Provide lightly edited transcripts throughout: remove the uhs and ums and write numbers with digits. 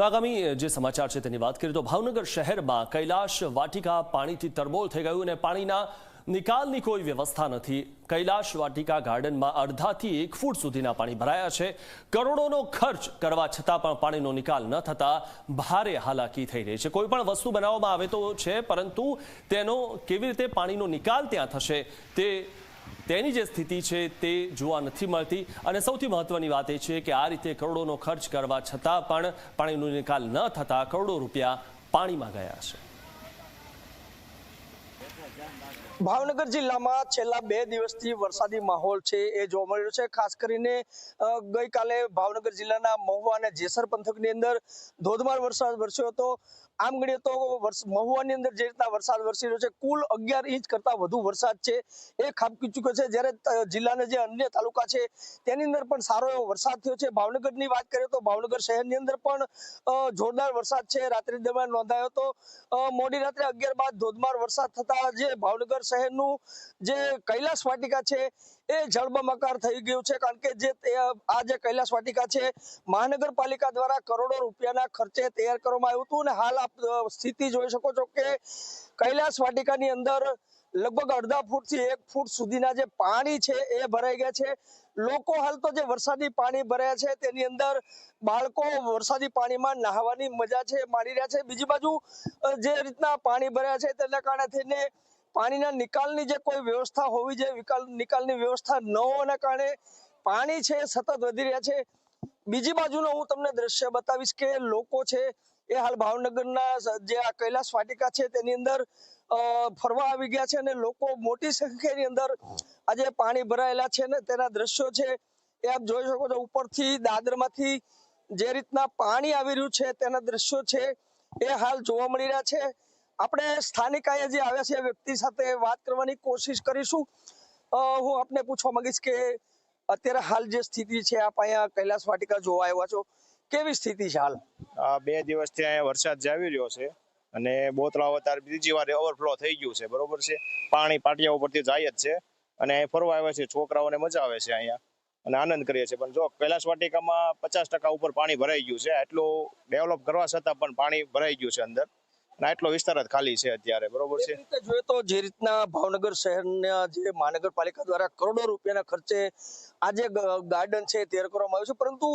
તો આગામી જે સમાચાર છે તેની વાત કરીએ તો ભાવનગર શહેરમાં કૈલાશ વાટિકા પાણીથી તરબોળ થઈ ગયું અને પાણીના નિકાલની કોઈ વ્યવસ્થા નથી। કૈલાશ વાટિકા ગાર્ડનમાં અડધાથી 1 ફૂટ સુધીના પાણી ભરાયા છે। કરોડોનો ખર્ચ કરવા છતાં પણ પાણીનો નિકાલ ન થતા ભારે હાલાકી થઈ રહી છે। કોઈ પણ વસ્તુ બનાવવામાં આવે તો છે, પરંતુ તેનો કેવી રીતે પાણીનો નિકાલ ત્યાં થશે તેની જે સ્થિતિ છે તે જોવા નથી મળતી। અને સૌથી મહત્વની વાત એ છે કે આ રીતે કરોડોનો ખર્ચ કરવા છતાં પણ પાણીનો નિકાલ ન થતા કરોડો રૂપિયા પાણીમાં ગયા છે। ભાવનગર જિલ્લામાં છેલ્લા 2 દિવસથી વરસાદી માહોલ છે એ જોવા મળી રહ્યો છે। ખાસ કરીને ગઈકાલે ભાવનગર જિલ્લાના મહુવા અને જેસર પંથકની અંદર ધોધમાર વરસાદ વરસ્યો હતો। આમ ગણીએ તો મહુવાની અંદર જે રીતના વરસાદ વરસી રહ્યો છે, કુલ 11 ઇંચ કરતા વધુ વરસાદ છે એ ખાબકી ચૂક્યો છે। જ્યારે જિલ્લાના જે અન્ય તાલુકા છે તેની અંદર પણ સારો એવો વરસાદ થયો છે। ભાવનગરની વાત કરીએ તો ભાવનગર શહેરની અંદર પણ જોરદાર વરસાદ છે રાત્રિ દરમિયાન નોંધાયો હતો। મોડી રાત્રે 11 બાદ ધોધમાર વરસાદ થતા જે ભાવનગર શહેરનું જે કૈલાશ વાટિકા છે એ જળબંબાકાર થઈ ગયું છે। કારણ કે આ જે કૈલાશ વાટિકા છે મહાનગરપાલિકા દ્વારા કરોડો રૂપિયાના ખર્ચે તૈયાર કરવામાં આવ્યું હતું અને હાલ આપ સ્થિતિ જોઈ શકો છો કે કૈલાશ વાટિકાની અંદર લગભગ અડધા ફૂટથી 1 ફૂટ સુધીના જે પાણી છે એ ભરાઈ ગયા છે। લોકો હાલ તો જે વરસાદી પાણી ભરાયા છે તેની અંદર બાળકો વરસાદી પાણીમાં નહાવાની મજા છે માણી રહ્યા છે। બીજી બાજુ જે રીતના પાણી ભરાયા છે તેના કારણે થઈને પાણીના નિકાલની જે કોઈ વ્યવસ્થા હોવી જોઈએ, નિકાલની વ્યવસ્થા ન હોવાના કારણે પાણી છે સતત વધી રહ્યા છે। બીજી બાજુનો હું તમને દ્રશ્ય બતાવીશ કે લોકો છે એ હાલ ભાવનગરના જે આ કૈલાશ વાટિકા છે તેની અંદર ફરવા આવી ગયા છે અને લોકો મોટી સંખ્યાની અંદર આજે પાણી ભરાયેલા છે ને તેના દ્રશ્યો છે એ આપ જોઈ શકો છો। ઉપરથી દાદરમાંથી જે રીતના પાણી આવી રહ્યું છે તેના દ્રશ્યો છે એ હાલ જોવા મળી રહ્યા છે। આપણે સ્થાનિક અહીંયા જે આવ્યા છે વ્યક્તિ સાથે વાત કરવાની કોશિશ કરીશું। હું આપને પૂછવા માંગીશ કે અત્યારે હાલ જે સ્થિતિ છે, આપ અહીંયા કૈલાશ વાટિકા જોવા આવ્યા છો, કેવી સ્થિતિ છે હાલ? 2 દિવસથી અહીંયા વરસાદ જાવી રહ્યો છે અને બોતળાવ અત્યારે બીજી વાર ઓવરફ્લો થઈ ગયું છે, બરોબર છે। પાણી પાટિયા ઉપરથી જાય જ છે અને અહીં ફરવા આવ્યા છે, છોકરાઓને મજા આવે છે અહીંયા અને આનંદ કરીએ છીએ। પણ જો કૈલાશ વાટિકામાં 50% ઉપર પાણી ભરાઈ ગયું છે, આટલું ડેવલપ કરવા છતાં પણ પાણી ભરાઈ ગયું છે અંદર અને આટલો વિસ્તાર જ ખાલી છે અત્યારે, બરોબર છે। જોઈએ તો જે રીતના ભાવનગર શહેરના જે મહાનગરપાલિકા દ્વારા કરોડો રૂપિયાના ખર્ચે આ જે ગાર્ડન છે તૈયાર કરવામાં આવ્યું છે, પરંતુ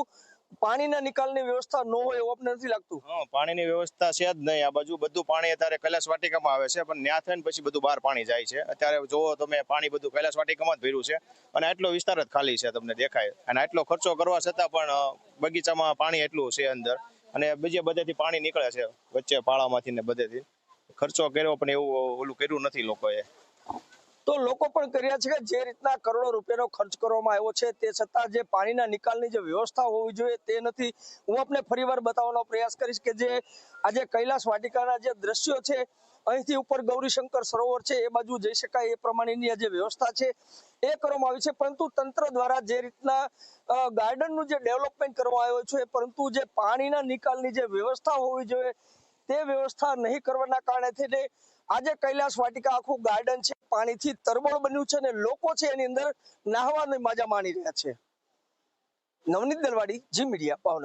પાણીના નિકાલની વ્યવસ્થા ન હોય એવું આપને નથી લાગતું? પાણીની વ્યવસ્થા છે જ નહીં। આ બાજુ બધું પાણી અત્યારે કૈલાશ વાટિકામાં આવે છે, પણ ત્યાં થઈને પછી બધું બહાર પાણી જાય છે। અત્યારે જોવો તમે પાણી બધું કૈલાશ વાટિકામાં જ ભર્યું છે અને આટલો વિસ્તાર જ ખાલી છે, તમને દેખાય। અને આટલો ખર્ચો કરવા છતાં પણ બગીચામાં પાણી એટલું છે અંદર અને બીજે બધેથી પાણી નીકળે છે વચ્ચે પાળામાંથી ને બધેથી। ખર્ચો કર્યો પણ એવું ઓલું કર્યું નથી લોકોએ। તો લોકો પણ કર્યા છે કે જે રીતના કરોડો રૂપિયાનો ખર્ચ કરવામાં આવ્યો છે તે છતાં જે પાણીના નિકાલની જે વ્યવસ્થા હોવી જોઈએ તે નથી। હું આપને ફરીવાર બતાવવાનો પ્રયાસ કરીશ કે જે આજે કૈલાશ વાટિકાના જે દ્રશ્યો છે, અહીંથી ઉપર ગૌરીશંકર સરોવર છે એ બાજુ જઈ શકાય એ પ્રમાણેની જે વ્યવસ્થા છે એ કરવામાં આવી છે, પરંતુ તંત્ર દ્વારા જે રીતના ગાર્ડનનું જે ડેવલપમેન્ટ કરવામાં આવ્યું છે, પરંતુ જે પાણીના નિકાલની જે વ્યવસ્થા હોવી જોઈએ તે વ્યવસ્થા નહીં કરવાના કારણે થઈને આજે કૈલાશ વાટિકા આખું ગાર્ડન છે પાણીથી તરબોળ બન્યું છે અને લોકો છે એની અંદર નાહવાની મજા માણી રહ્યા છે। નવનીત દલવાડી, જી મીડિયા, ભાવનગર।